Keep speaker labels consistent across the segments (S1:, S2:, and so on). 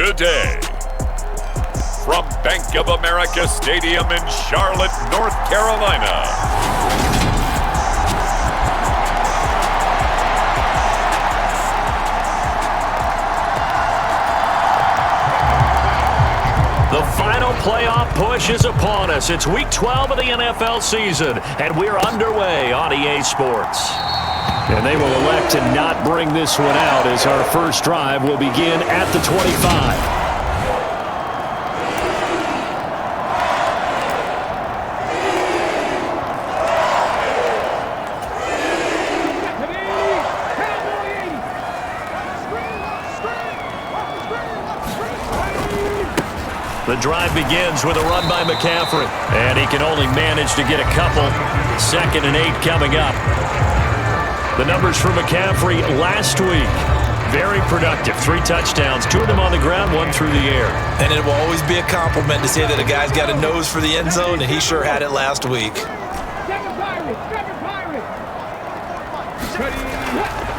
S1: today. From Bank of America Stadium in Charlotte, North Carolina.
S2: The final playoff push is upon us. It's Week 12 of the NFL season, and we're underway on EA Sports. And they will elect to not bring this one out as our first drive will begin at the 25. The drive begins with a run by McCaffrey, and he can only manage to get a couple. 2nd and 8 coming up. The numbers for McCaffrey last week, very productive. 3 touchdowns, 2 of them on the ground, 1 through the air.
S3: And it will always be a compliment to say that a guy's got a nose for the end zone, and he sure had it last week.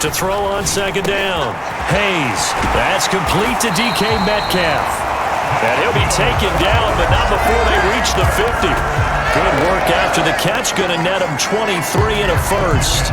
S2: To throw on 2nd down. Hayes, that's complete to DK Metcalf. And he'll be taken down, but not before they reach the 50. Good work after the catch. Going to net him 23 and a first.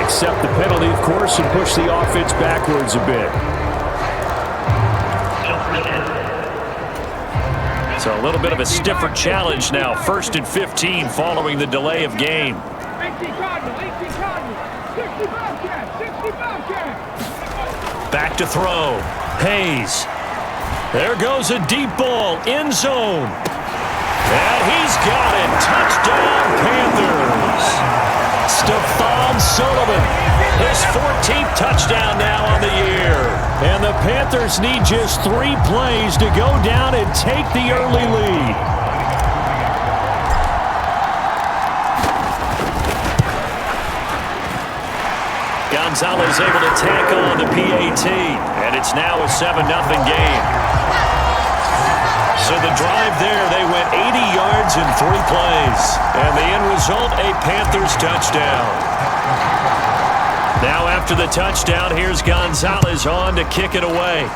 S2: Accept the penalty, of course, and push the offense backwards a bit. So a little bit of a stiffer challenge now. 1st and 15 following the delay of game. Back to throw. Hayes. There goes a deep ball. End zone. And he's got it. Touchdown, Panthers. Stephon Sullivan, his 14th touchdown now on the year. And the Panthers need just 3 plays to go down and take the early lead. Gonzalez able to tackle on the PAT, and it's now a 7-0 game. So the drive there, they went 80 yards in 3 plays. And the end result, a Panthers touchdown. Now after the touchdown, here's Gonzalez on to kick it away.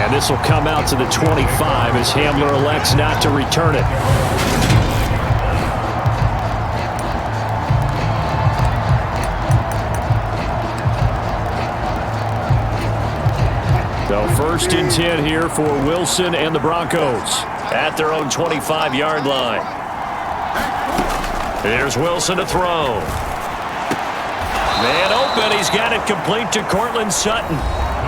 S2: And this will come out to the 25 as Hamler elects not to return it. So 1st and 10 here for Wilson and the Broncos at their own 25-yard line. Here's Wilson to throw. Man open. He's got it complete to Courtland Sutton.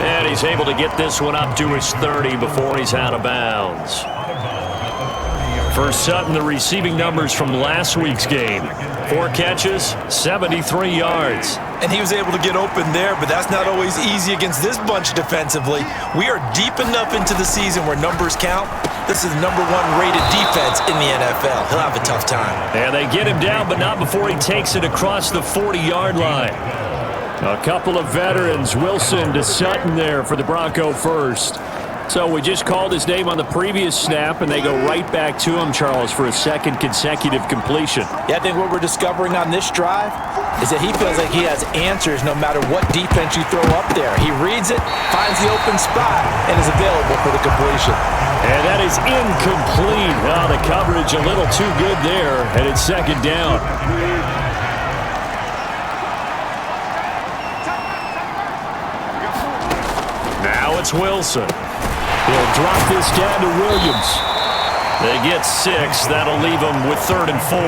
S2: And he's able to get this one up to his 30 before he's out of bounds. For Sutton, the receiving numbers from last week's game. 4 catches, 73 yards.
S3: And he was able to get open there, but that's not always easy against this bunch defensively. We are deep enough into the season where numbers count. This is the #1 rated defense in the NFL. He'll have a tough time.
S2: And they get him down, but not before he takes it across the 40-yard line. A couple of veterans, Wilson to Sutton there for the Bronco first. So we just called his name on the previous snap, and they go right back to him, Charles, for a 2nd consecutive completion.
S3: Yeah, I think what we're discovering on this drive is that he feels like he has answers no matter what defense you throw up there. He reads it, finds the open spot, and is available for the completion.
S2: And that is incomplete. Well, the coverage a little too good there, and it's 2nd down. Now it's Wilson. He'll drop this down to Williams. They get 6. That'll leave them with 3rd and 4.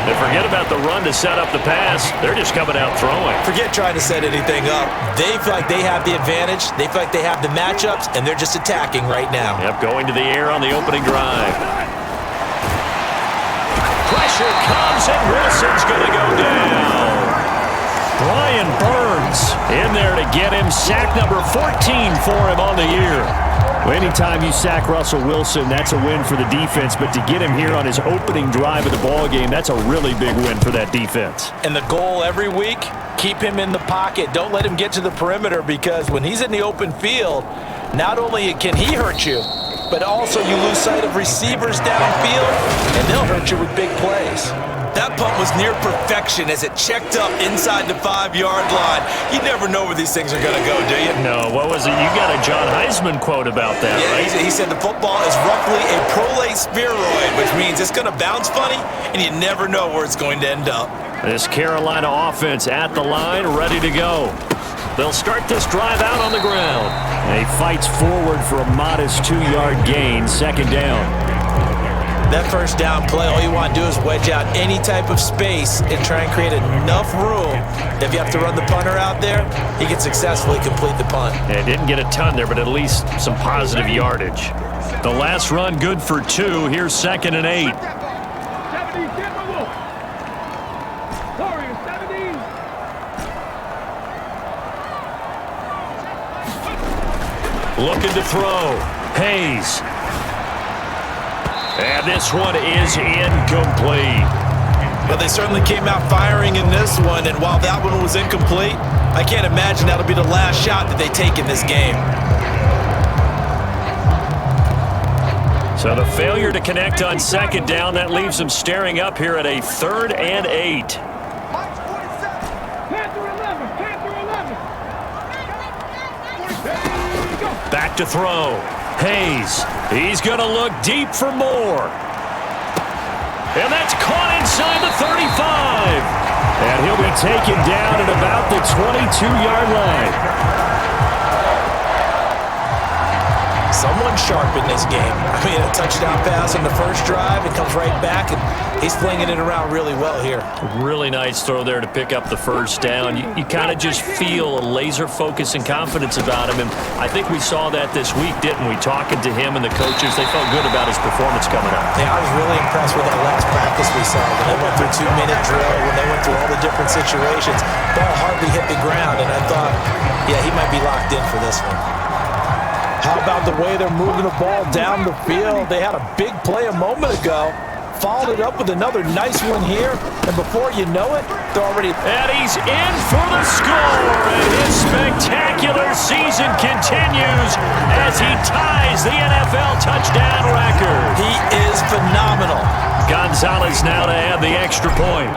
S2: They forget about the run to set up the pass. They're just coming out throwing.
S3: Forget trying to set anything up. They feel like they have the advantage. They feel like they have the matchups, and they're just attacking right now.
S2: Yep, going to the air on the opening drive. Pressure comes fires, and Wilson's going to go down. Brian Burns in there to get him. Sack number 14 for him on the year. Well, anytime you sack Russell Wilson, that's a win for the defense. But to get him here on his opening drive of the ballgame, that's a really big win for that defense.
S3: And the goal every week, keep him in the pocket. Don't let him get to the perimeter, because when he's in the open field, not only can he hurt you, but also you lose sight of receivers downfield, and they'll hurt you with big plays. That punt was near perfection as it checked up inside the 5-yard line. You never know where these things are going to go, do you?
S2: No, what was it? You got a John Heisman quote about that, right?
S3: He said the football is roughly a prolate spheroid, which means it's going to bounce funny, and you never know where it's going to end up.
S2: This Carolina offense at the line, ready to go. They'll start this drive out on the ground. And he fights forward for a modest 2-yard gain, second down.
S3: That first down play, all you want to do is wedge out any type of space and try and create enough room. If you have to run the punter out there, he can successfully complete the punt.
S2: And didn't get a ton there, but at least some positive yardage. The last run good for 2. Here's 2nd and 8. Looking to throw. Hayes. And this one is incomplete.
S3: Well, they certainly came out firing in this one, and while that one was incomplete, I can't imagine that'll be the last shot that they take in this game.
S2: So the failure to connect on second down, that leaves them staring up here at a 3rd and 8. Back to throw. Hayes. He's going to look deep for more. And that's caught inside the 35. And he'll be taken down at about the 22-yard line.
S3: Someone sharp in this game. I mean, a touchdown pass on the first drive, it comes right back, and he's flinging it around really well here.
S2: Really nice throw there to pick up the first down. You kind of just feel a laser focus and confidence about him, and I think we saw that this week, didn't we? Talking to him and the coaches, they felt good about his performance coming up.
S3: Yeah, I was really impressed with that last practice we saw. When they went through 2-minute drill, when they went through all the different situations, ball hardly hit the ground, and I thought, yeah, he might be locked in for this one. How about the way they're moving the ball down the field? They had a big play a moment ago, followed it up with another nice one here, and before you know it, they're already...
S2: And he's in for the score, and his spectacular season continues as he ties the NFL touchdown record.
S3: He is phenomenal.
S2: Gonzalez now to add the extra point.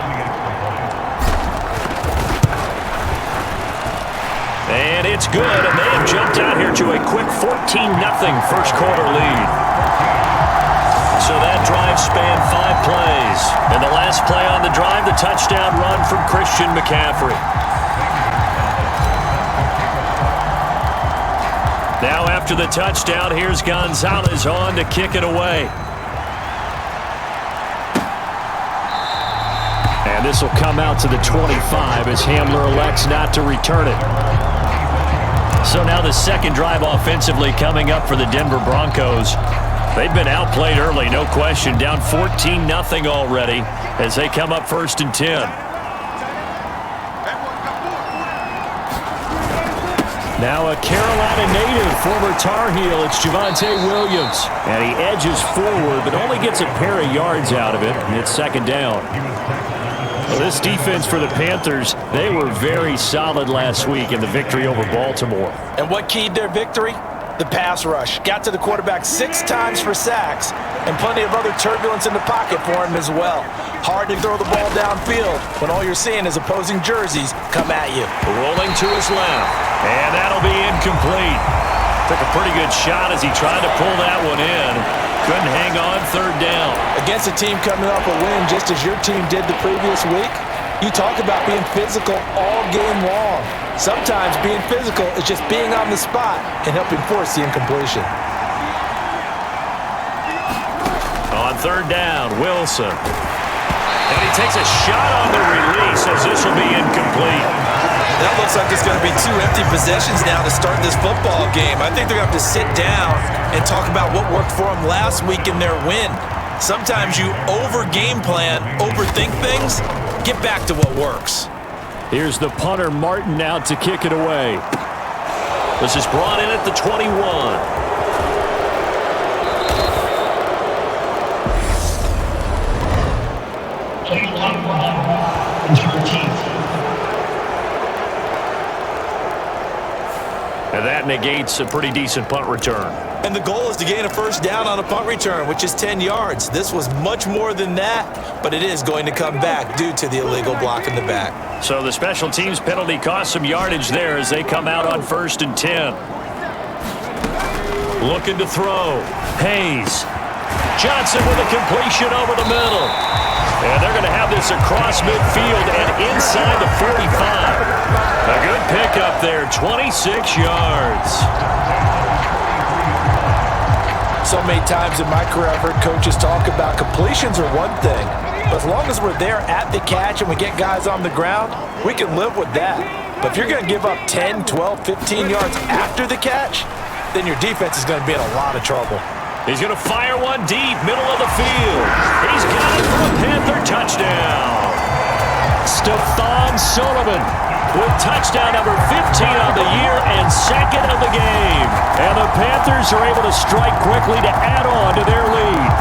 S2: And it's good, and they have jumped out here to a quick 14-0 first quarter lead. So that drive spanned 5 plays. And the last play on the drive, the touchdown run from Christian McCaffrey. Now after the touchdown, here's Gonzalez on to kick it away. And this will come out to the 25 as Hamler elects not to return it. So now the second drive offensively coming up for the Denver Broncos. They've been outplayed early, no question. Down 14-0 already as they come up 1st and 10. Now a Carolina native, former Tar Heel, it's Javonte Williams. And he edges forward, but only gets a pair of yards out of it, and it's 2nd down. Well, this defense for the Panthers, they were very solid last week in the victory over Baltimore.
S3: And what keyed their victory? The pass rush. Got to the quarterback 6 times for sacks, and plenty of other turbulence in the pocket for him as well. Hard to throw the ball downfield when all you're seeing is opposing jerseys come at you.
S2: Rolling to his left, and that'll be incomplete. Took a pretty good shot as he tried to pull that one in. Couldn't hang on 3rd down.
S3: Against a team coming off a win just as your team did the previous week, you talk about being physical all game long. Sometimes being physical is just being on the spot and helping force the incompletion.
S2: On 3rd down, Wilson. And he takes a shot on the release as this will be incomplete.
S3: That looks like it's going to be 2 empty possessions now to start this football game. I think they're going to have to sit down and talk about what worked for them last week in their win. Sometimes you over-game plan, overthink things. Get back to what works.
S2: Here's the punter, Martin, out to kick it away. This is brought in at the 21. And that negates a pretty decent punt return.
S3: And the goal is to gain a first down on a punt return, which is 10 yards. This was much more than that, but it is going to come back due to the illegal block in the back.
S2: So the special teams penalty cost some yardage there as they come out on 1st and 10. Looking to throw. Hayes. Johnson with a completion over the middle. And they're going to have this across midfield and inside the 45. A good pickup there, 26 yards.
S4: So many times in my career, I've heard coaches talk about completions are one thing. But as long as we're there at the catch and we get guys on the ground, we can live with that. But if you're going to give up 10, 12, 15 yards after the catch, then your defense is going to be in a lot of trouble.
S2: He's going to fire one deep, middle of the field. He's got it for a Panther touchdown. Stephon Sullivan with touchdown number 15 on the year and second of the game. And the Panthers are able to strike quickly to add on to their lead.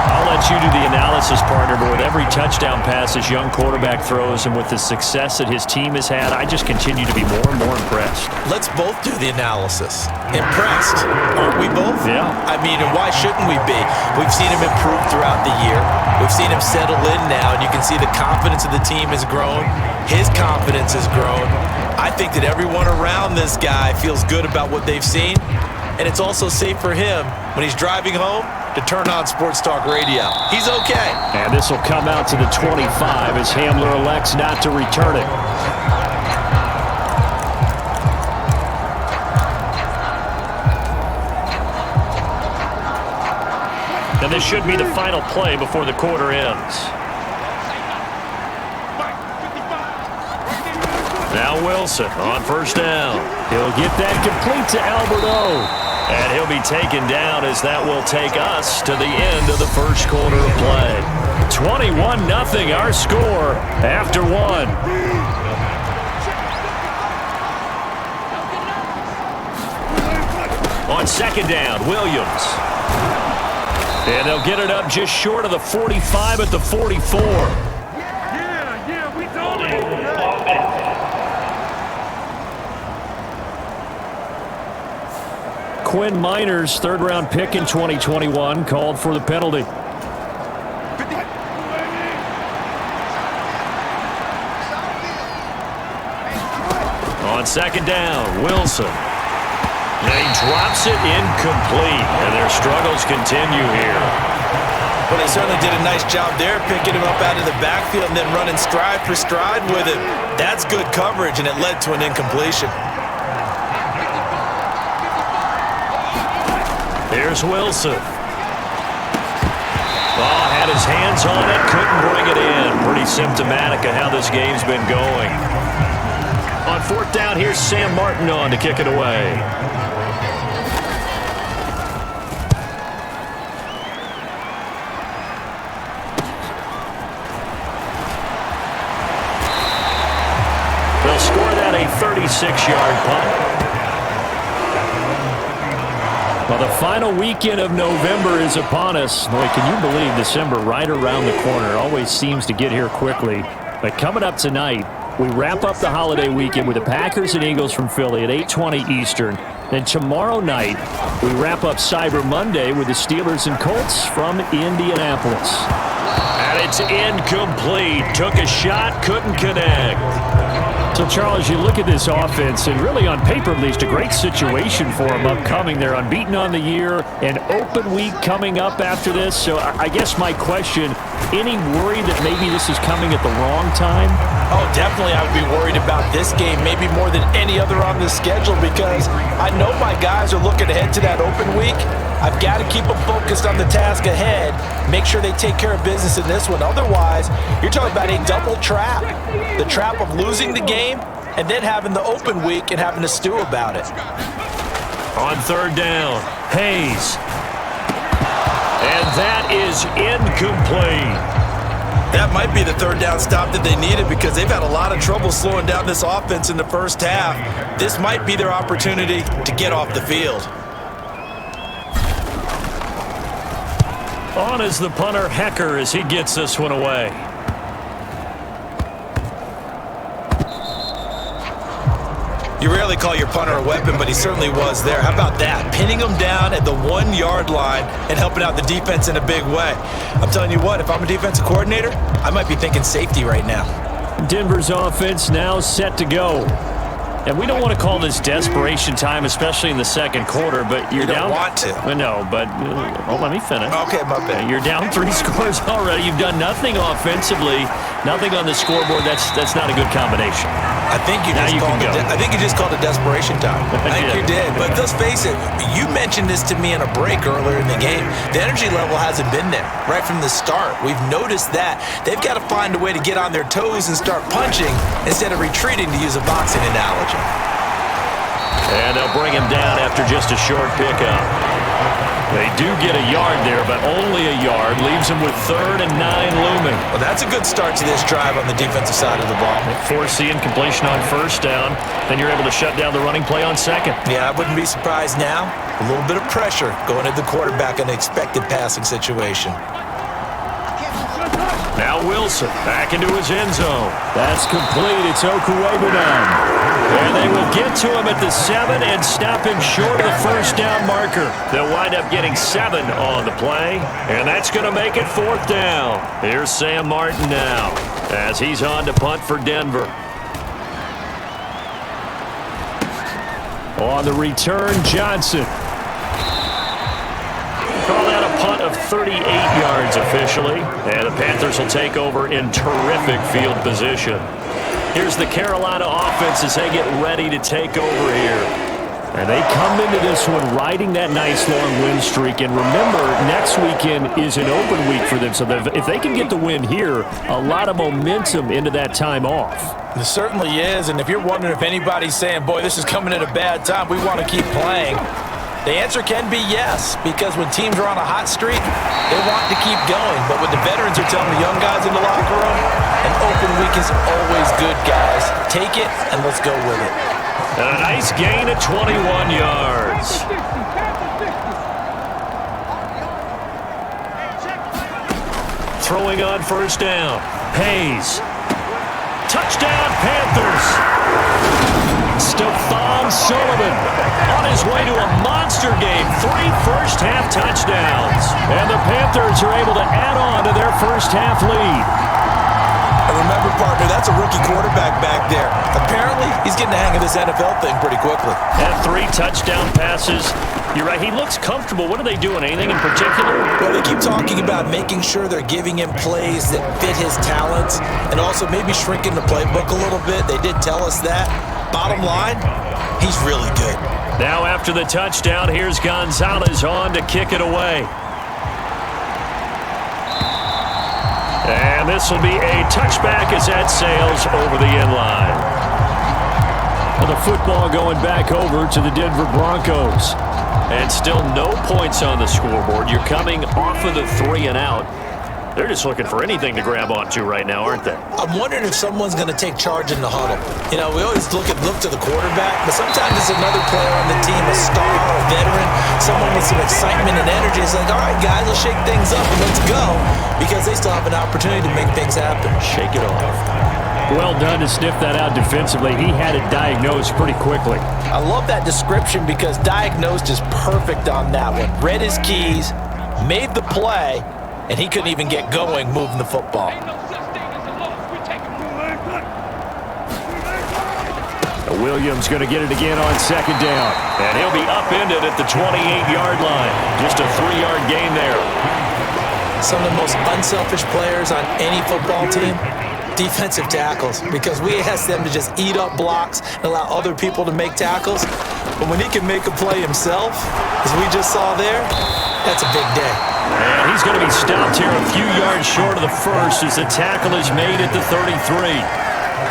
S2: I'll let you do the analysis, partner, but with every touchdown pass this young quarterback throws and with the success that his team has had, I just continue to be more and more impressed.
S3: Let's both do the analysis. Impressed, aren't we both?
S2: Yeah.
S3: I mean, and why shouldn't we be? We've seen him improve throughout the year. We've seen him settle in now, and you can see the confidence of the team has grown. His confidence has grown. I think that everyone around this guy feels good about what they've seen, and it's also safe for him when he's driving home to turn on Sports Talk Radio. He's okay.
S2: And this will come out to the 25 as Hamler elects not to return it. And this should be the final play before the quarter ends. Now Wilson on 1st down. He'll get that complete to Alberto. And he'll be taken down as that will take us to the end of the first quarter of play. 21-0 our score after one. On 2nd down, Williams. And they'll get it up just short of the 45 at the 44. Quinn Miners, 3rd-round pick in 2021, called for the penalty. On 2nd down, Wilson. And he drops it incomplete, and their struggles continue here.
S3: Well, they certainly did a nice job there, picking him up out of the backfield and then running stride for stride with him. That's good coverage, and it led to an incompletion.
S2: Here's Wilson. Oh, had his hands on it, couldn't bring it in. Pretty symptomatic of how this game's been going. On 4th down, here's Sam Martin on to kick it away. They'll score that a 36-yard punt. Well, the final weekend of November is upon us. Boy, can you believe December right around the corner? Always seems to get here quickly. But coming up tonight, we wrap up the holiday weekend with the Packers and Eagles from Philly at 8:20 Eastern. Then tomorrow night, we wrap up Cyber Monday with the Steelers and Colts from Indianapolis. And it's incomplete. Took a shot, couldn't connect. So, Charles, you look at this offense, and really on paper at least, a great situation for them upcoming. They're unbeaten on the year, an open week coming up after this. So I guess my question, any worry that maybe this is coming at the wrong time?
S4: Oh, definitely I would be worried about this game, maybe more than any other on this schedule, because I know my guys are looking ahead to that open week. I've got to keep them focused on the task ahead, make sure they take care of business in this one. Otherwise, you're talking about a double trap. The trap of losing the game and then having the open week and having to stew about it.
S2: On 3rd down, Hayes. And that is incomplete.
S3: That might be the third down stop that they needed because they've had a lot of trouble slowing down this offense in the first half. This might be their opportunity to get off the field.
S2: On is the punter, Hecker, as he gets this one away.
S3: You rarely call your punter a weapon, but he certainly was there. How about that? Pinning him down at the 1-yard line and helping out the defense in a big way. I'm telling you what, if I'm a defensive coordinator, I might be thinking safety right now.
S2: Denver's offense now set to go. And we don't want to call this desperation time, especially in the second quarter, but you're down.
S3: You don't want to.
S2: No, but let me finish.
S3: Okay, my bad.
S2: You're down 3 scores already. You've done nothing offensively, nothing on the scoreboard. That's not a good combination.
S3: I think you just called it desperation time. I think you did. But let's face it, you mentioned this to me in a break earlier in the game. The energy level hasn't been there right from the start. We've noticed that. They've got to find a way to get on their toes and start punching instead of retreating, to use a boxing analogy.
S2: And they'll bring him down after just a short pickup. They do get a yard there, but only a yard. Leaves them with 3rd and 9 looming.
S3: Well, that's a good start to this drive on the defensive side of the ball.
S2: Force the incompletion on first down. Then you're able to shut down the running play on second.
S3: Yeah, I wouldn't be surprised now. A little bit of pressure going at the quarterback in an expected passing situation.
S2: Now Wilson back into his end zone. That's complete. It's Okuwebunam. And they will get to him at the 7 and stop him short of the first down marker. They'll wind up getting 7 on the play, and that's going to make it 4th down. Here's Sam Martin now as he's on to punt for Denver. On the return, Johnson. Call that a punt of 38 yards officially, and the Panthers will take over in terrific field position. Here's the Carolina offense as they get ready to take over here. And they come into this one riding that nice long win streak. And remember, next weekend is an open week for them. So if they can get the win here, a lot of momentum into that time off.
S4: There certainly is. And if you're wondering if anybody's saying, boy, this is coming at a bad time, we want to keep playing, the answer can be yes, because when teams are on a hot streak, they want to keep going. But what the veterans are telling the young guys in the locker room, an open week is always good, guys. Take it, and let's go with it.
S2: A nice gain of 21 yards. Throwing on first down. Hayes. Touchdown, Panthers. Stephon Sullivan on his way to a monster game. 3 first-half touchdowns. And the Panthers are able to add on to their first-half lead.
S3: And remember, partner, that's a rookie quarterback back there. Apparently, he's getting the hang of this NFL thing pretty quickly.
S2: And 3 touchdown passes. You're right, he looks comfortable. What are they doing? Anything in particular?
S3: Well, they keep talking about making sure they're giving him plays that fit his talents and also maybe shrinking the playbook a little bit. They did tell us that. Bottom line, he's really good.
S2: Now after the touchdown, here's Gonzalez on to kick it away. And this will be a touchback as that sails over the end line. Well, the football going back over to the Denver Broncos. And still no points on the scoreboard. You're coming off of the 3 and out. They're just looking for anything to grab onto right now, aren't they?
S3: I'm wondering if someone's going to take charge in the huddle. You know, we always look to the quarterback, but sometimes it's another player on the team, a star, a veteran, someone with some excitement and energy. It's like, all right, guys, let's shake things up and let's go, because they still have an opportunity to make things happen.
S2: Shake it off. Well done to sniff that out defensively. He had it diagnosed pretty quickly.
S4: I love that description because diagnosed is perfect on that one. Read his keys, made the play, and he couldn't even get going moving the football.
S2: Williams going to get it again on second down. And he'll be upended at the 28-yard line. Just a 3-yard gain there.
S3: Some of the most unselfish players on any football team, defensive tackles, because we ask them to just eat up blocks and allow other people to make tackles. But when he can make a play himself, as we just saw there, that's a big day.
S2: And he's going to be stopped here a few yards short of the first as the tackle is made at the 33.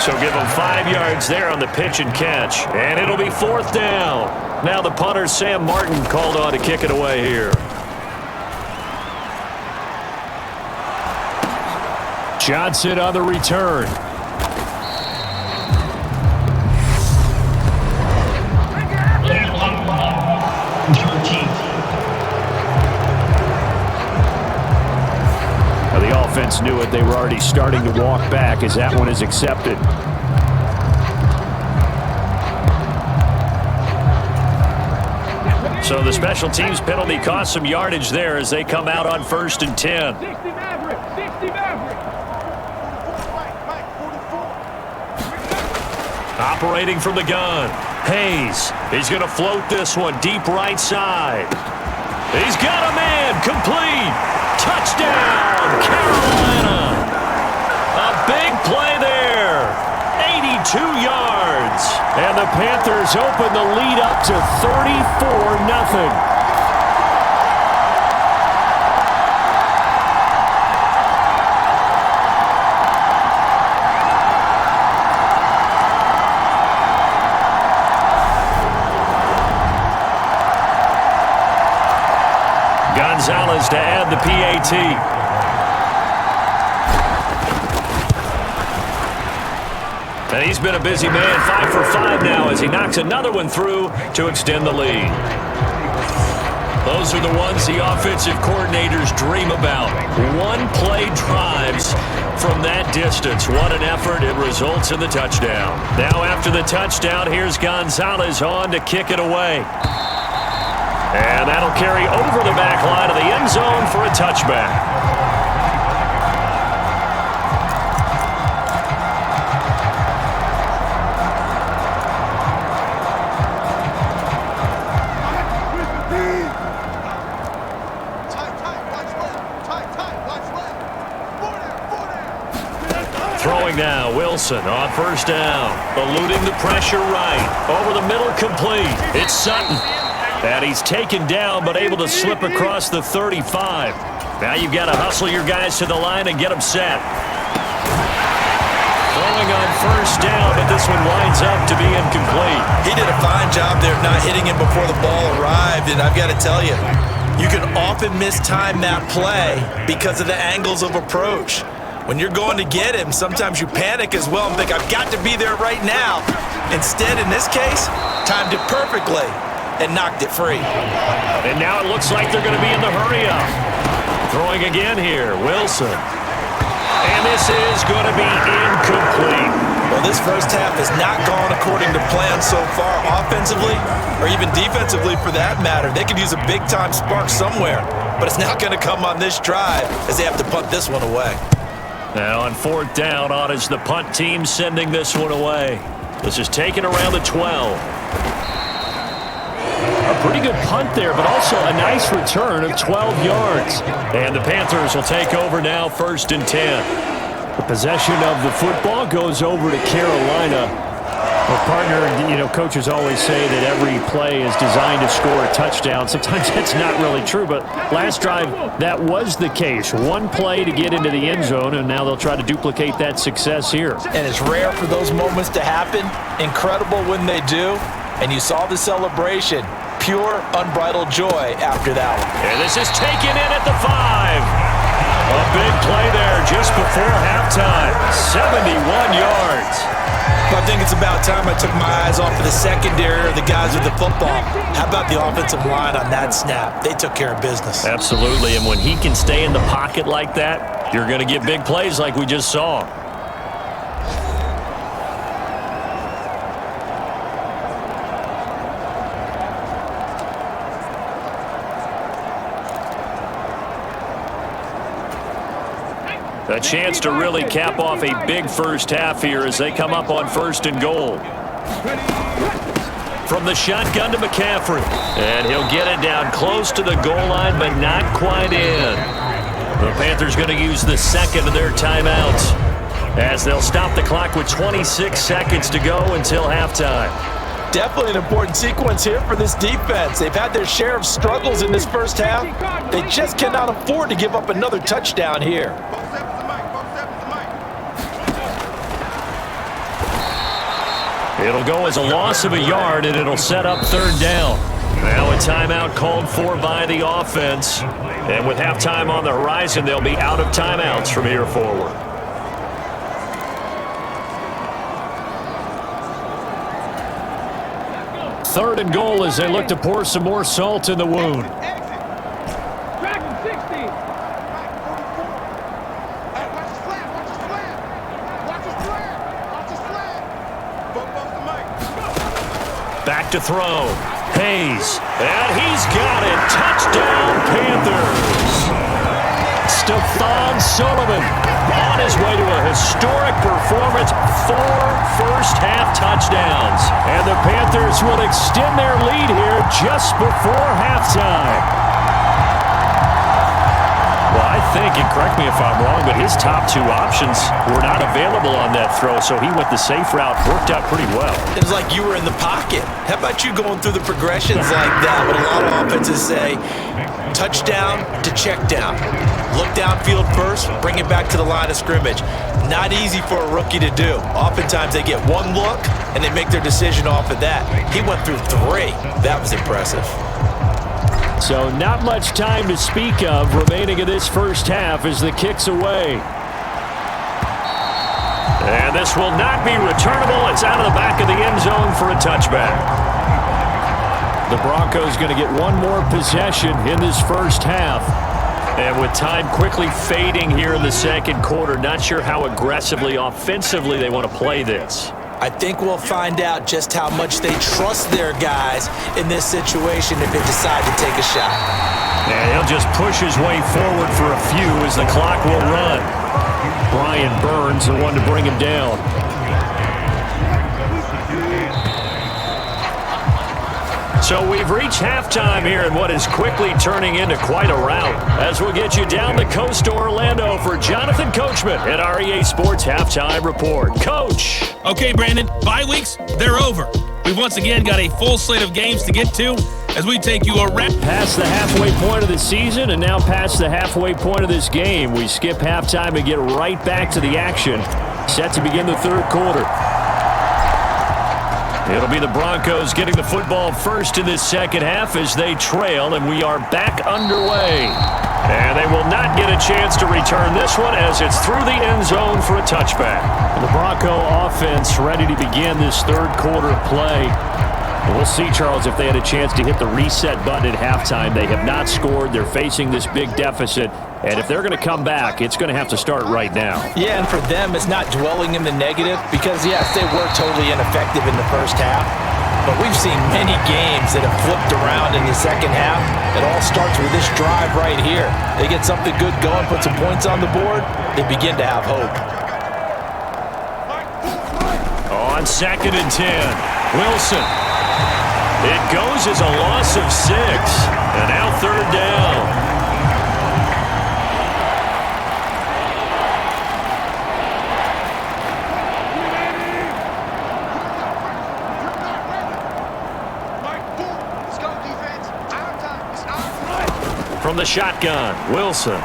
S2: So give him 5 yards there on the pitch and catch. And it'll be 4th down. Now the punter, Sam Martin, called on to kick it away here. Shots it on the return. Now, the offense knew it. They were already starting to walk back as that one is accepted. So the special teams penalty cost some yardage there as they come out on 1st and 10. Operating from the gun. Hayes. He's going to float this one deep right side. He's got a man. Complete. Touchdown, Carolina. A big play there. 82 yards. And the Panthers open the lead up to 34-0. Gonzalez to add the PAT. And he's been a busy man, 5 for 5 now as he knocks another one through to extend the lead. Those are the ones the offensive coordinators dream about. One-play drives from that distance. What an effort. It results in the touchdown. Now after the touchdown, here's Gonzalez on to kick it away. And that'll carry over the back line of the end zone for a touchback. Throwing now, Wilson on 1st down. Eluding the pressure right. Over the middle, complete. It's Sutton. And he's taken down, but able to slip across the 35. Now you've got to hustle your guys to the line and get them set. Throwing on 1st down, but this one winds up to be incomplete.
S3: He did a fine job there not hitting him before the ball arrived, and I've got to tell you, you can often mistime that play because of the angles of approach. When you're going to get him, sometimes you panic as well and think, I've got to be there right now. Instead, in this case, timed it perfectly and knocked it free.
S2: And now it looks like they're going to be in the hurry-up. Throwing again here, Wilson. And this is going to be incomplete.
S3: Well, this first half has not gone according to plan so far offensively or even defensively for that matter. They could use a big-time spark somewhere, but it's not going to come on this drive as they have to punt this one away.
S2: Now on 4th down, on is the punt team sending this one away. This is taken around the 12. A pretty good punt there, but also a nice return of 12 yards. And the Panthers will take over now, 1st and 10. The possession of the football goes over to Carolina. Well, partner, coaches always say that every play is designed to score a touchdown. Sometimes that's not really true, but last drive, that was the case. One play to get into the end zone, and now they'll try to duplicate that success here.
S4: And it's rare for those moments to happen. Incredible when they do. And you saw the celebration. Pure, unbridled joy after that one.
S2: And this is taken in at the 5. A big play there just before halftime. 71 yards.
S3: I think it's about time I took my eyes off of the secondary or the guys with the football. How about the offensive line on that snap? They took care of business.
S2: Absolutely, and when he can stay in the pocket like that, you're going to get big plays like we just saw. A chance to really cap off a big first half here as they come up on 1st and goal. From the shotgun to McCaffrey. And he'll get it down close to the goal line, but not quite in. The Panthers going to use the second of their timeouts as they'll stop the clock with 26 seconds to go until halftime.
S4: Definitely an important sequence here for this defense. They've had their share of struggles in this first half. They just cannot afford to give up another touchdown here.
S2: It'll go as a loss of a yard, and it'll set up 3rd down. Now a timeout called for by the offense. And with halftime on the horizon, they'll be out of timeouts from here forward. 3rd and goal as they look to pour some more salt in the wound. Back to throw. Hayes. And he's got it. Touchdown, Panthers. Stephon Sullivan on his way to a historic performance. 4 first-half touchdowns. And the Panthers will extend their lead here just before halftime. Well, I think, and correct me if I'm wrong, but his top 2 options were not available on that throw, so he went the safe route. Worked out pretty well.
S3: It was like you were in the pocket. How about you going through the progressions like that? What a lot of offenses say, touchdown to check down. Look downfield first, bring it back to the line of scrimmage. Not easy for a rookie to do. Oftentimes they get one look, and they make their decision off of that. He went through 3. That was impressive.
S2: So not much time to speak of remaining in this first half as the kick's away. And this will not be returnable. It's out of the back of the end zone for a touchback. The Broncos going to get one more possession in this first half. And with time quickly fading here in the second quarter, not sure how aggressively, offensively they want to play this.
S3: I think we'll find out just how much they trust their guys in this situation if they decide to take a shot.
S2: And he'll just push his way forward for a few as the clock will run. Brian Burns, the one to bring him down. So we've reached halftime here in what is quickly turning into quite a rout, as we'll get you down the coast to Orlando for Jonathan Coachman at REA Sports Halftime Report. Coach.
S5: Okay, Brandon, bye weeks, they're over. We've once again got a full slate of games to get to as we take you around.
S2: Past the halfway point of the season and now past the halfway point of this game. We skip halftime and get right back to the action. Set to begin the third quarter. It'll be the Broncos getting the football first in this second half as they trail, and we are back underway. And they will not get a chance to return this one as it's through the end zone for a touchback. The Bronco offense ready to begin this third quarter play. We'll see, Charles, if they had a chance to hit the reset button at halftime. They have not scored. They're facing this big deficit. And if they're going to come back, it's going to have to start right now.
S4: Yeah, and for them, it's not dwelling in the negative because, yes, they were totally ineffective in the first half. But we've seen many games that have flipped around in the second half. It all starts with this drive right here. They get something good going, put some points on the board, they begin to have hope.
S2: On 2nd and 10, Wilson. It goes as a loss of 6. And now 3rd down. From the shotgun, Wilson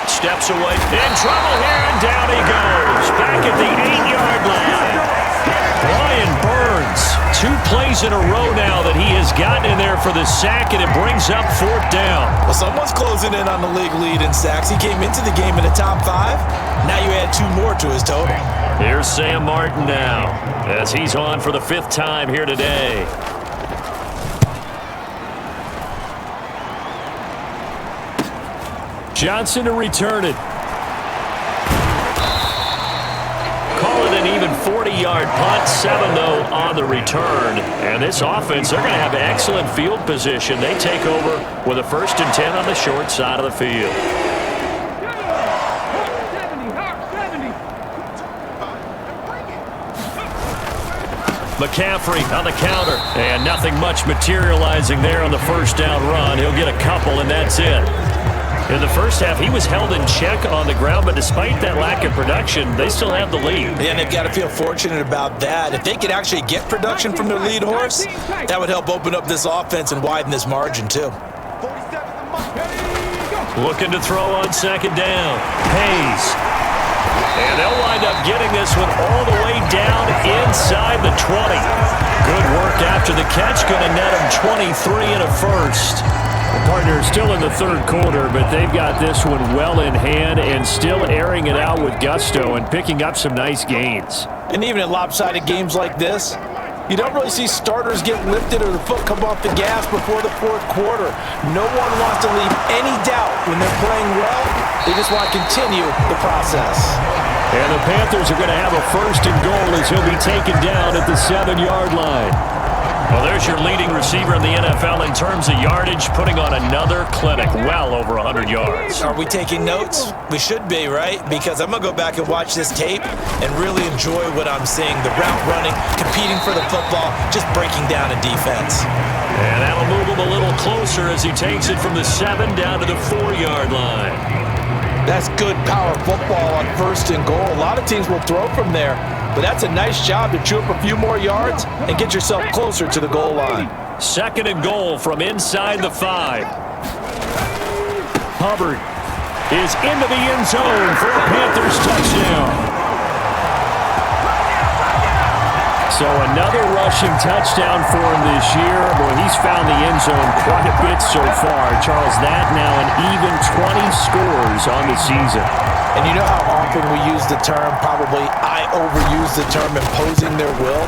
S2: steps away. In trouble here, and down he goes. Back at the 8-yard line. Brian Burns, 2 plays in a row now that he has gotten in there for the sack, and it brings up 4th down.
S3: Well, someone's closing in on the league lead in sacks. He came into the game in the top 5. Now you add 2 more to his total.
S2: Here's Sam Martin now as he's on for the 5th time here today. Johnson to return it. Call it an even 40-yard punt. 7, though, on the return. And this offense, they're going to have excellent field position. They take over with a 1st and 10 on the short side of the field. McCaffrey on the counter. And nothing much materializing there on the 1st down run. He'll get a couple, and that's it. In the first half, he was held in check on the ground, but despite that lack of production, they still have the lead.
S3: Yeah, and they've got to feel fortunate about that. If they could actually get production from their lead horse, that would help open up this offense and widen this margin, too.
S2: Looking to throw on 2nd down. Hayes. And they'll wind up getting this one all the way down inside the 20. Good work after the catch. Going to net him 23 and a 1st. The partner is still in the 3rd quarter, but they've got this one well in hand and still airing it out with gusto and picking up some nice gains.
S4: And even in lopsided games like this, You don't really see starters get lifted or the foot come off the gas before the fourth quarter. No one wants to leave any doubt when they're playing well. They just want to continue the process.
S2: And the Panthers are going to have a 1st and goal as he'll be taken down at the 7-yard line. Well, there's your leading receiver in the NFL in terms of yardage, putting on another clinic, well over 100 yards.
S3: Are we taking notes? We should be, right? Because I'm going to go back and watch this tape and really enjoy what I'm seeing. The route running, competing for the football, just breaking down a defense.
S2: And that'll move him a little closer as he takes it from the 7 down to the 4-yard line.
S4: That's good power football on 1st and goal. A lot of teams will throw from there, but that's a nice job to chew up a few more yards and get yourself closer to the goal line.
S2: 2nd and goal from inside the 5. Hubbard is into the end zone for a Panthers touchdown. So another rushing touchdown for him this year. Boy, he's found the end zone quite a bit so far. Charles, that now an even 20 scores on the season.
S4: And you know how often we use the term, probably I overuse the term, imposing their will?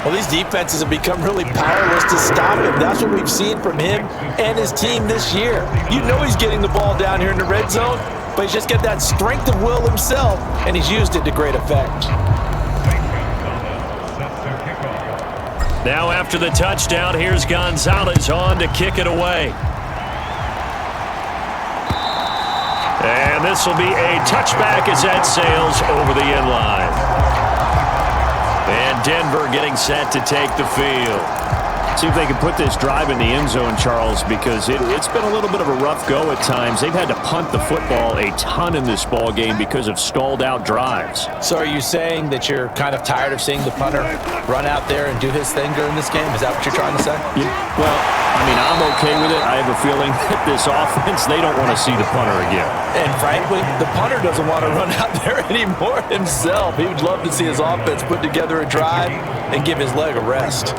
S4: Well, these defenses have become really powerless to stop him. That's what we've seen from him and his team this year. You know he's getting the ball down here in the red zone, but he's just got that strength of will himself, and he's used it to great effect.
S2: Now after the touchdown, here's Gonzalez on to kick it away. And this will be a touchback as that sails over the end line. And Denver getting set to take the field. See if they can put this drive in the end zone, Charles, because it's been a little bit of a rough go at times. They've had to punt the football a ton in this ball game because of stalled out drives.
S4: So are you saying that you're kind of tired of seeing the punter run out there and do his thing during this game? Is that what you're trying to say?
S2: Yeah, well, I mean, I'm okay with it. I have a feeling that this offense, they don't want to see the punter again.
S4: And frankly, the punter doesn't want to run out there anymore himself. He would love to see his offense put together a drive and give his leg a rest.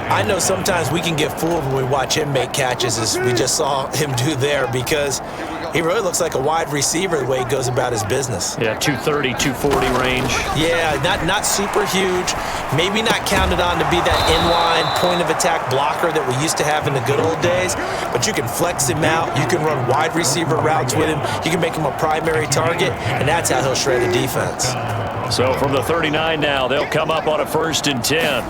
S3: I know sometimes we can get fooled when we watch him make catches, as we just saw him do there, because he really looks like a wide receiver the way he goes about his business.
S2: Yeah, 230, 240 range.
S3: Yeah, not super huge. Maybe not counted on to be that inline point-of-attack blocker that we used to have in the good old days, but you can flex him out. You can run wide receiver routes with him. You can make him a primary target, and that's how he'll shred a defense.
S2: So from the 39 now, they'll come up on a 1st and 10.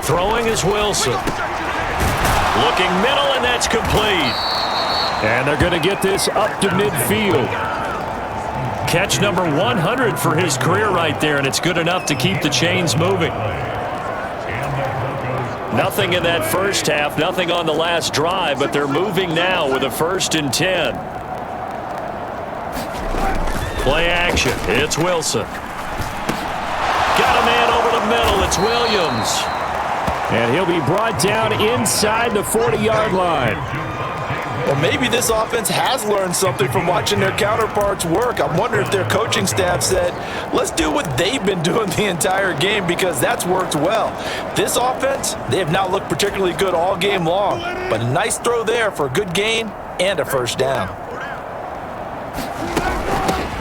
S2: Throwing is Wilson. Looking middle, and that's complete. And they're going to get this up to midfield. Catch number 100 for his career right there, and it's good enough to keep the chains moving. Nothing in that first half, nothing on the last drive, but they're moving now with a 1st and 10. Play action. It's Wilson. Got a man over the middle. It's Williams. And he'll be brought down inside the 40-yard line.
S4: Well, maybe this offense has learned something from watching their counterparts work. I wonder if their coaching staff said, let's do what they've been doing the entire game, because that's worked well. This offense, they have not looked particularly good all game long, but a nice throw there for a good gain and a 1st down.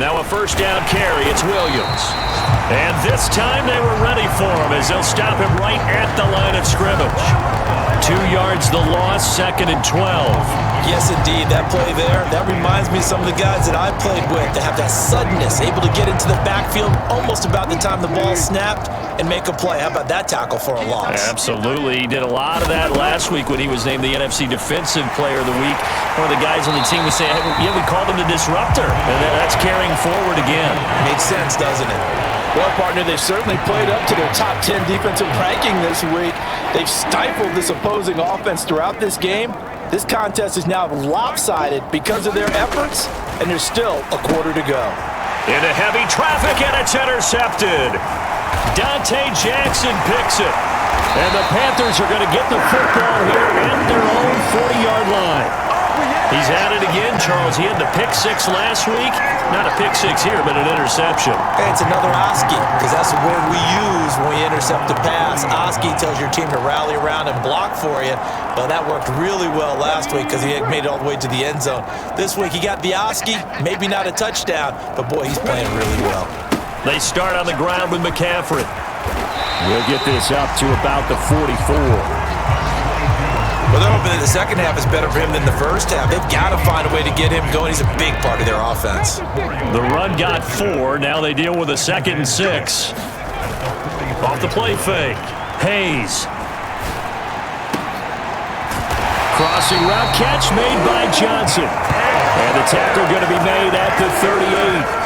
S2: Now a 1st down carry. It's Williams. And this time they were ready for him as they'll stop him right at the line of scrimmage. 2 yards the loss, 2nd and 12.
S3: Yes, indeed. That play there, that reminds me of some of the guys that I played with that have that suddenness, able to get into the backfield almost about the time the ball snapped and make a play. How about that tackle for a loss?
S2: Absolutely. He did a lot of that last week when he was named the NFC Defensive Player of the Week. One of the guys on the team was saying, yeah, we called him the disruptor. And that's carrying forward again.
S3: Makes sense, doesn't it?
S4: Well, partner, they've certainly played up to their top 10 defensive ranking this week. They've stifled this opposing offense throughout this game. This contest is now lopsided because of their efforts, and there's still a quarter to go.
S2: Into heavy traffic, and it's intercepted. Dante Jackson picks it. And the Panthers are going to get the football here at their own 40-yard line. He's at it again, Charles. He had the pick 6 last week. Not a pick 6 here, but an interception.
S3: Hey, it's another Oski, because that's the word we use when we intercept a pass. Oski tells your team to rally around and block for you. But that worked really well last week because he had made it all the way to the end zone. This week he got the Oski, maybe not a touchdown, but boy, he's playing really well.
S2: They start on the ground with McCaffrey. We'll get this up to about the 44.
S3: Well, they're hoping that the second half is better for him than the first half. They've got to find a way to get him going. He's a big part of their offense.
S2: The run got 4. Now they deal with a 2nd and 6. Off the play fake. Hayes. Crossing route catch made by Johnson. And the tackle going to be made at the 38.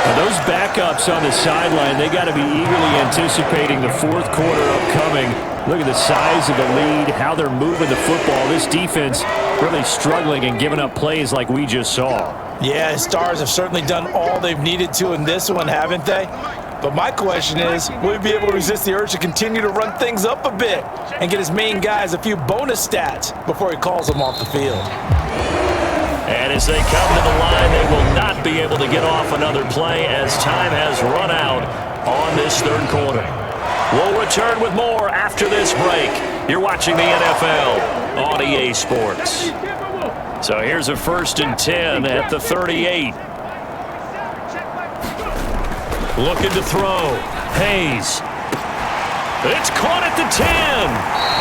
S2: And those backups on the sideline, they got to be eagerly anticipating the fourth quarter upcoming. Look at the size of the lead, how they're moving the football. This defense really struggling and giving up plays like we just saw.
S4: Yeah, his Stars have certainly done all they've needed to in this one, haven't they? But my question is, will he be able to resist the urge to continue to run things up a bit and get his main guys a few bonus stats before he calls them off the field?
S2: And as they come to the line, they will not be able to get off another play as time has run out on this third quarter. We'll return with more after this break. You're watching the NFL on EA Sports. So here's a 1st and 10 at the 38. Looking to throw. Hayes. It's caught at the 10.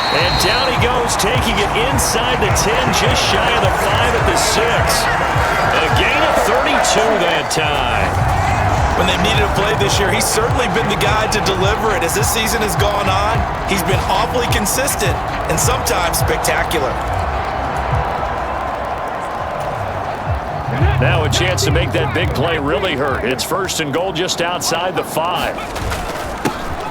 S2: And down he goes, taking it inside the 10, just shy of the 5 at the 6. A gain of 32 that time.
S3: When they've needed a play this year, he's certainly been the guy to deliver it. As this season has gone on, he's been awfully consistent and sometimes spectacular.
S2: Now a chance to make that big play really hurt. It's 1st and goal just outside the 5.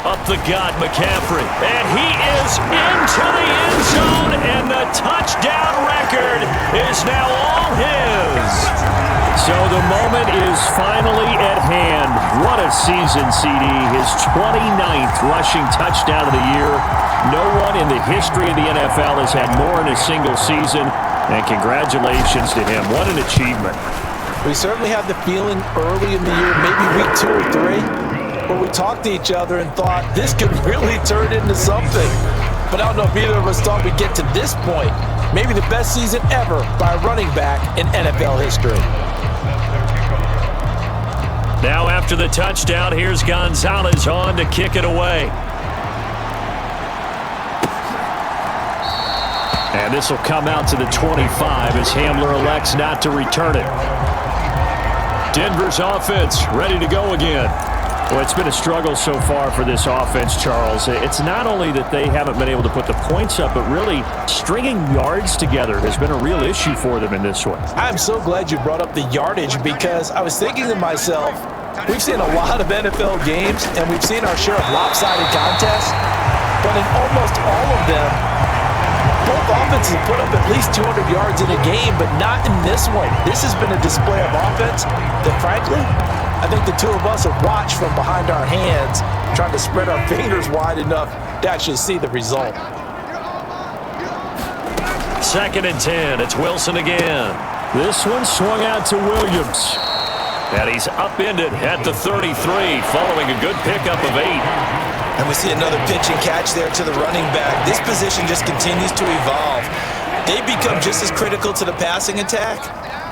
S2: Up the gut, McCaffrey. And he is into the end zone, and the touchdown record is now all his. So the moment is finally at hand. What a season, CD. His 29th rushing touchdown of the year. No one in the history of the NFL has had more in a single season. And congratulations to him. What an achievement.
S4: We certainly had the feeling early in the year, maybe week 2 or 3, where we talked to each other and thought this could really turn into something. But I don't know if either of us thought we'd get to this point. Maybe the best season ever by a running back in NFL history.
S2: Now after the touchdown, here's Gonzalez on to kick it away. And this will come out to the 25 as Hamler elects not to return it. Denver's offense ready to go again. Well, it's been a struggle so far for this offense, Charles. It's not only that they haven't been able to put the points up, but really stringing yards together has been a real issue for them in this one.
S4: I'm so glad you brought up the yardage because I was thinking to myself, we've seen a lot of NFL games and we've seen our share of lopsided contests, but in almost all of them, both offenses have put up at least 200 yards in a game, but not in this one. This has been a display of offense that, frankly, I think the two of us have watched from behind our hands, trying to spread our fingers wide enough to actually see the result.
S2: 2nd and 10. It's Wilson again. This one swung out to Williams. And he's upended at the 33, following a good pickup of 8.
S3: And we see another pitch and catch there to the running back. This position just continues to evolve. They become just as critical to the passing attack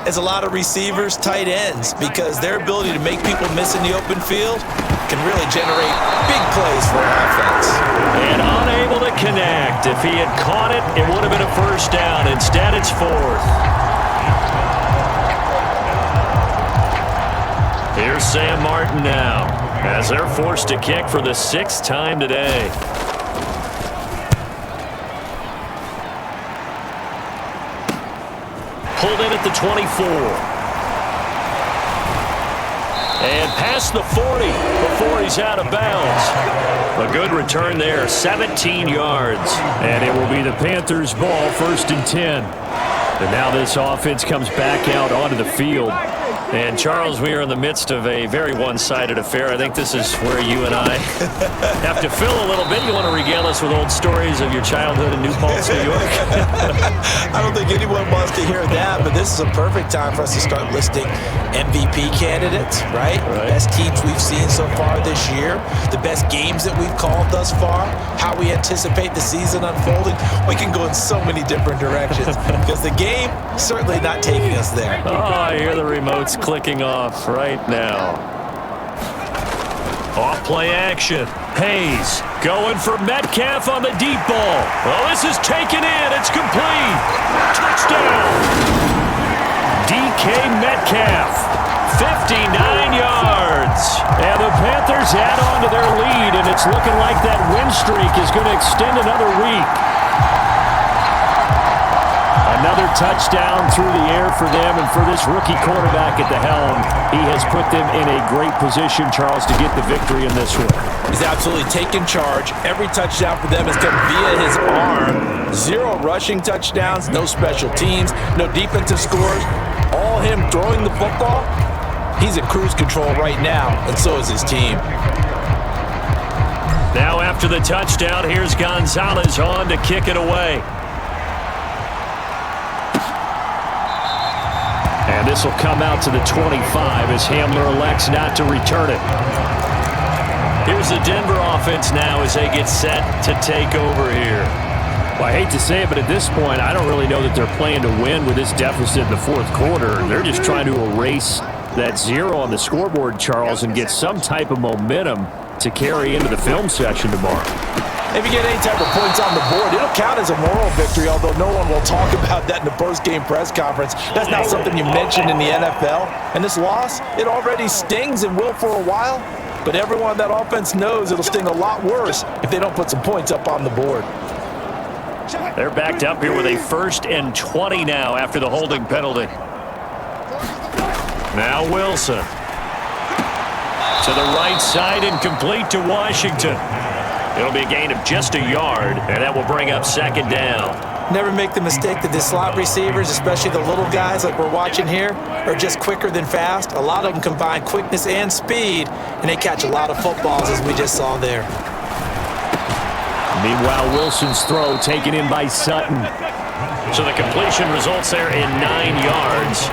S3: as a lot of receivers, tight ends, because their ability to make people miss in the open field can really generate big plays for an offense.
S2: And unable to connect. If he had caught it, it would have been a 1st down. Instead, it's 4th. Here's Sam Martin now, as they're forced to kick for the 6th time today. Pulled in at the 24. And past the 40 before he's out of bounds. A good return there, 17 yards. And it will be the Panthers' ball, 1st and 10. And now this offense comes back out onto the field. And, Charles, we are in the midst of a very one-sided affair. I think this is where you and I have to fill a little bit. You want to regale us with old stories of your childhood in New Paltz, New York?
S3: I don't think anyone wants to hear that, but this is a perfect time for us to start listing MVP candidates, right? The best teams we've seen so far this year, the best games that we've called thus far, how we anticipate the season unfolding. We can go in so many different directions because the game certainly not taking us there.
S2: Oh, I hear the remotes clicking off right now. Off play action. Hayes going for Metcalf on the deep ball. Well, this is taken in. It's complete. Touchdown. DK Metcalf, 59 yards. And the Panthers add on to their lead, and it's looking like that win streak is going to extend another week. Another touchdown through the air for them, and for this rookie quarterback at the helm, he has put them in a great position, Charles, to get the victory in this one.
S4: He's absolutely taken charge. Every touchdown for them has come via his arm. 0 rushing touchdowns, no special teams, no defensive scores. All him throwing the football. He's in cruise control right now, and so is his team.
S2: Now after the touchdown, here's Gonzalez on to kick it away. And this will come out to the 25 as Hamler elects not to return it. Here's the Denver offense now as they get set to take over here. Well, I hate to say it, but at this point, I don't really know that they're playing to win with this deficit in the fourth quarter. They're just trying to erase that 0 on the scoreboard, Charles, and get some type of momentum to carry into the film session tomorrow.
S4: If you get any type of points on the board, it'll count as a moral victory, although no one will talk about that in the post-game press conference. That's not something you mentioned in the NFL. And this loss, it already stings and will for a while, but everyone on that offense knows it'll sting a lot worse if they don't put some points up on the board.
S2: They're backed up here with a 1st and 20 now after the holding penalty. Now Wilson. To the right side and complete to Washington. It'll be a gain of just a yard, and that will bring up 2nd down.
S4: Never make the mistake that the slot receivers, especially the little guys like we're watching here, are just quicker than fast. A lot of them combine quickness and speed, and they catch a lot of footballs, as we just saw there.
S2: Meanwhile, Wilson's throw taken in by Sutton. So the completion results there in 9 yards.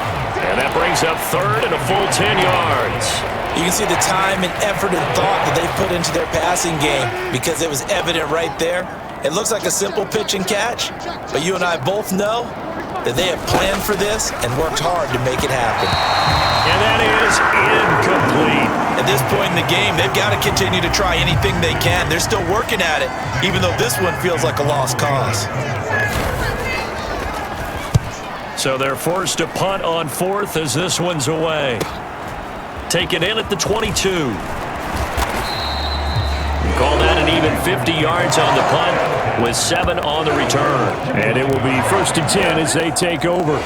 S2: And that brings up 3rd and a full 10 yards.
S4: You can see the time and effort and thought that they put into their passing game because it was evident right there. It looks like a simple pitch and catch, but you and I both know that they have planned for this and worked hard to make it happen.
S2: And that is incomplete.
S4: At this point in the game, they've got to continue to try anything they can. They're still working at it, even though this one feels like a lost cause.
S2: So they're forced to punt on 4th as this one's away. Taken in at the 22. Call that an even 50 yards on the punt with 7 on the return. And it will be 1st and 10 as they take over.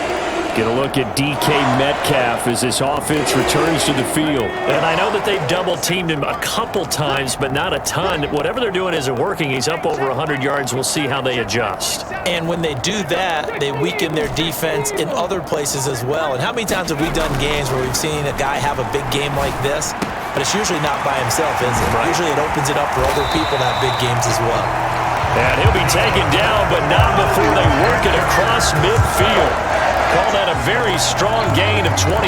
S2: Get a look at DK Metcalf as this offense returns to the field. And I know that they've double-teamed him a couple times, but not a ton. Whatever they're doing isn't working. He's up over 100 yards. We'll see how they adjust.
S4: And when they do that, they weaken their defense in other places as well. And how many times have we done games where we've seen a guy have a big game like this, but it's usually not by himself, is it? Right. Usually it opens it up for other people to have big games as well.
S2: And he'll be taken down, but not before they work it across midfield. Call that a very strong gain of 24.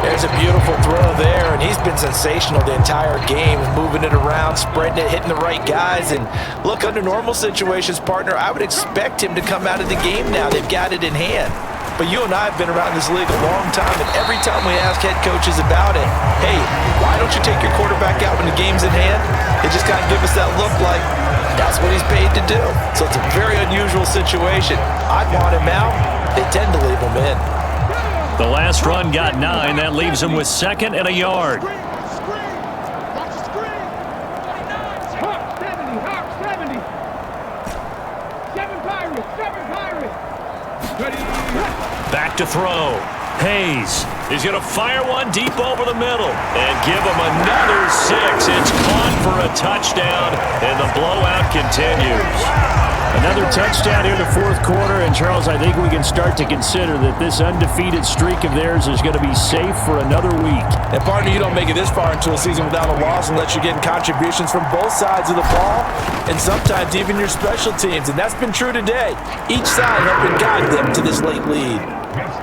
S4: There's a beautiful throw there, and he's been sensational the entire game, moving it around, spreading it, hitting the right guys. And look, under normal situations, partner, I would expect him to come out of the game now. They've got it in hand. But you and I have been around this league a long time, and every time we ask head coaches about it, hey, why don't you take your quarterback out when the game's in hand? They just kind of give us that look like that's what he's paid to do. So it's a very unusual situation. I'd want him out. They tend to leave him in.
S2: The last run got 9. That leaves him with 2nd and a yard. Back to throw. Hayes. He's going to fire one deep over the middle and give him another 6. It's caught for a touchdown, and the blowout continues. Another touchdown here in the fourth quarter, and Charles, I think we can start to consider that this undefeated streak of theirs is going to be safe for another week.
S4: And partner, you don't make it this far into a season without a loss unless you're getting contributions from both sides of the ball, and sometimes even your special teams, and that's been true today. Each side helping guide them to this late lead.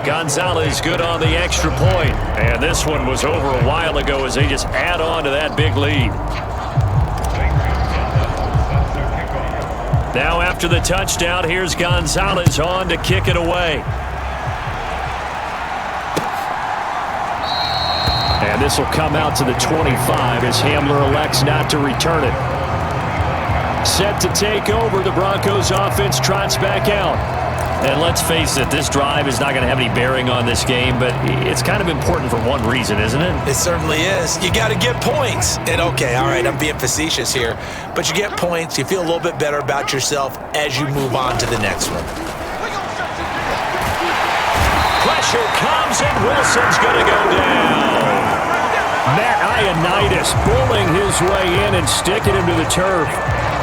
S2: Gonzalez good on the extra point, and this one was over a while ago as they just add on to that big lead. Now after the touchdown, here's Gonzalez on to kick it away. And this will come out to the 25 as Hamler elects not to return it. Set to take over, the Broncos offense trots back out.
S6: And let's face it, this drive is not going to have any bearing on this game, but it's kind of important for one reason, isn't it?
S3: It certainly is. You got to get points. And okay, all right, I'm being facetious here, but you get points, you feel a little bit better about yourself as you move on to the next one.
S2: Pressure comes, and Wilson's going to go down. Matt Ioannidis bullying his way in and sticking him to the turf.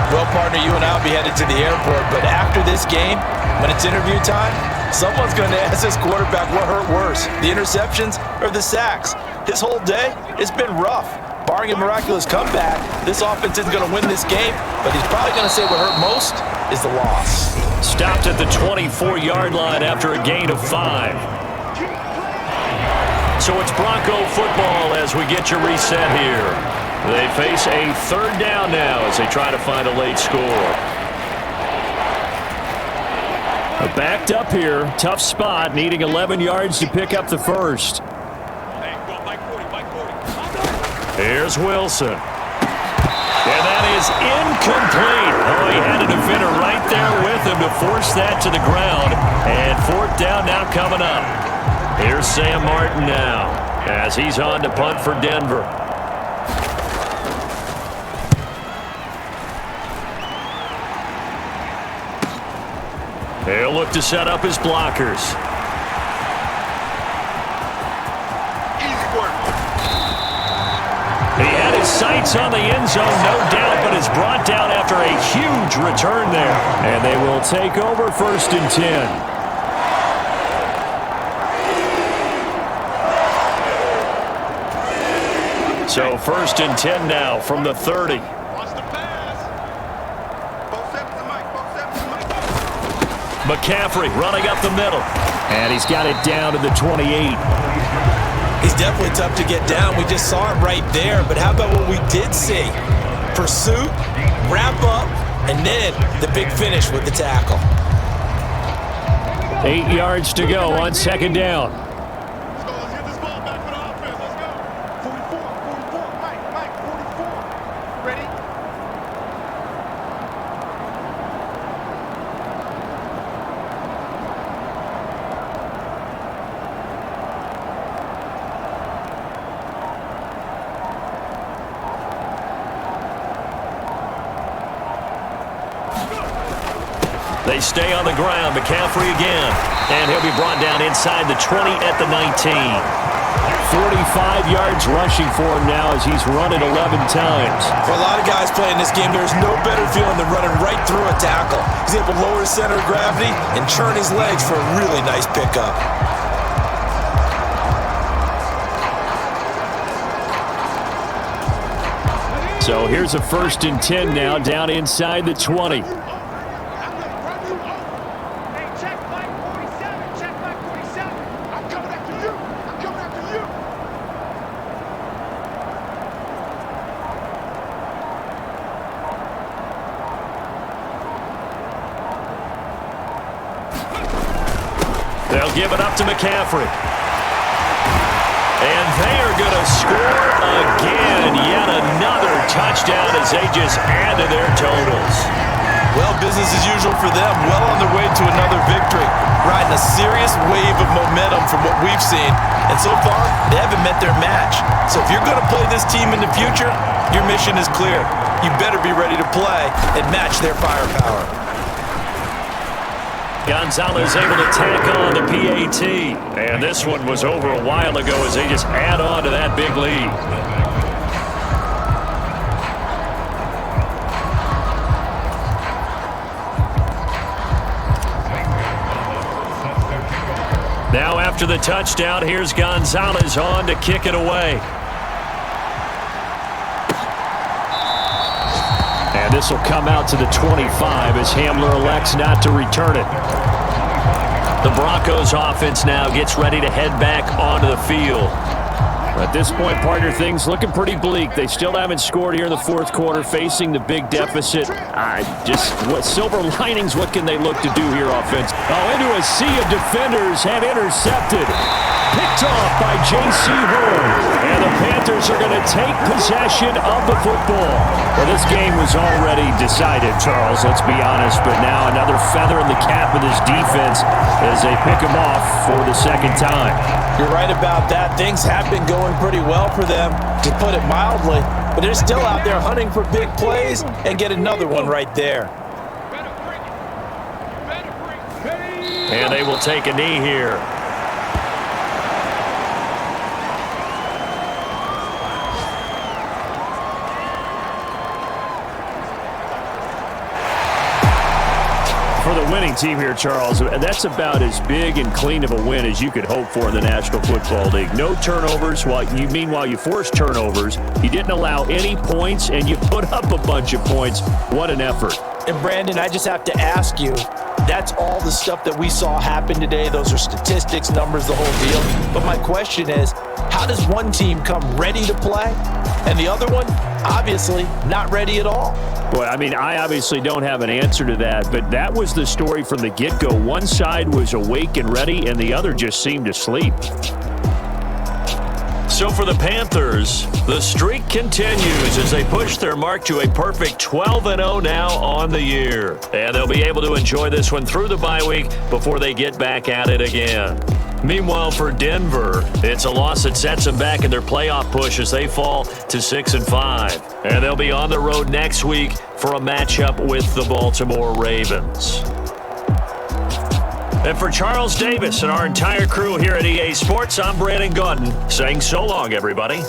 S4: Well, partner, you and I will be headed to the airport, but after this game, when it's interview time, someone's going to ask this quarterback what hurt worse, the interceptions or the sacks. His whole day, it's been rough. Barring a miraculous comeback, this offense isn't going to win this game, but he's probably going to say what hurt most is the loss.
S2: Stopped at the 24-yard line after a gain of 5. So it's Bronco football as we get your reset here. They face a third down now as they try to find a late score. Backed up here, tough spot, needing 11 yards to pick up the first. Here's Wilson. And that is incomplete. Oh, he had a defender right there with him to force that to the ground. And fourth down now coming up. Here's Sam Martin now as he's on to punt for Denver. He'll look to set up his blockers. He had his sights on the end zone, no doubt, but is brought down after a huge return there. And they will take over 1st and 10. So 1st and 10 now from the 30. McCaffrey running up the middle. And he's got it down to the 28.
S3: He's definitely tough to get down. We just saw it right there. But how about what we did see? Pursuit, wrap up, and then the big finish with the tackle.
S2: 8 yards to go on 2nd down.
S7: Let's get this ball back for the offense. Let's go. 44, Mike, 44. Ready?
S2: They stay on the ground. McCaffrey again. And he'll be brought down inside the 20 at the 19. 45 yards rushing for him now as he's run it 11 times.
S3: For a lot of guys playing this game, there's no better feeling than running right through a tackle. He's able to lower his center of gravity and churn his legs for a really nice pickup.
S2: So here's a 1st and 10 now down inside the 20. They'll give it up to McCaffrey. And they are going to score again. Yet another touchdown as they just add to their totals.
S3: Well, business as usual for them. Well on their way to another victory. Riding a serious wave of momentum from what we've seen. And so far, they haven't met their match. So if you're going to play this team in the future, your mission is clear. You better be ready to play and match their firepower.
S2: Gonzalez able to tack on the PAT. And this one was over a while ago as they just add on to that big lead. Now after the touchdown, here's Gonzalez on to kick it away. And this will come out to the 25 as Hamler elects not to return it. The Broncos offense now gets ready to head back onto the field. At this point, partner, things looking pretty bleak. They still haven't scored here in the 4th quarter, facing the big deficit. What silver linings, what can they look to do here offense? Oh, into a sea of defenders and intercepted. Picked off by J.C. Horn. And the take possession of the football. Well, this game was already decided, Charles, let's be honest, but now another feather in the cap of this defense as they pick them off for the second time.
S4: You're right about that. Things have been going pretty well for them, to put it mildly, but they're still out there hunting for big plays and get another one right there.
S2: And they will take a knee here. For the winning team here, Charles, that's about as big and clean of a win as you could hope for in the National Football League. No turnovers. Meanwhile, you forced turnovers. You didn't allow any points, and you put up a bunch of points. What an effort.
S4: And, Brandon, I just have to ask you, that's all the stuff that we saw happen today. Those are statistics, numbers, the whole deal. But my question is, how does one team come ready to play, and the other one, obviously, not ready at all?
S2: Boy, I mean, I obviously don't have an answer to that, but that was the story from the get-go. One side was awake and ready, and the other just seemed asleep. So for the Panthers, the streak continues as they push their mark to a perfect 12-0 now on the year. And they'll be able to enjoy this one through the bye week before they get back at it again. Meanwhile, for Denver, it's a loss that sets them back in their playoff push as they fall to 6-5. And they'll be on the road next week for a matchup with the Baltimore Ravens. And for Charles Davis and our entire crew here at EA Sports, I'm Brandon Gaudin saying so long, everybody.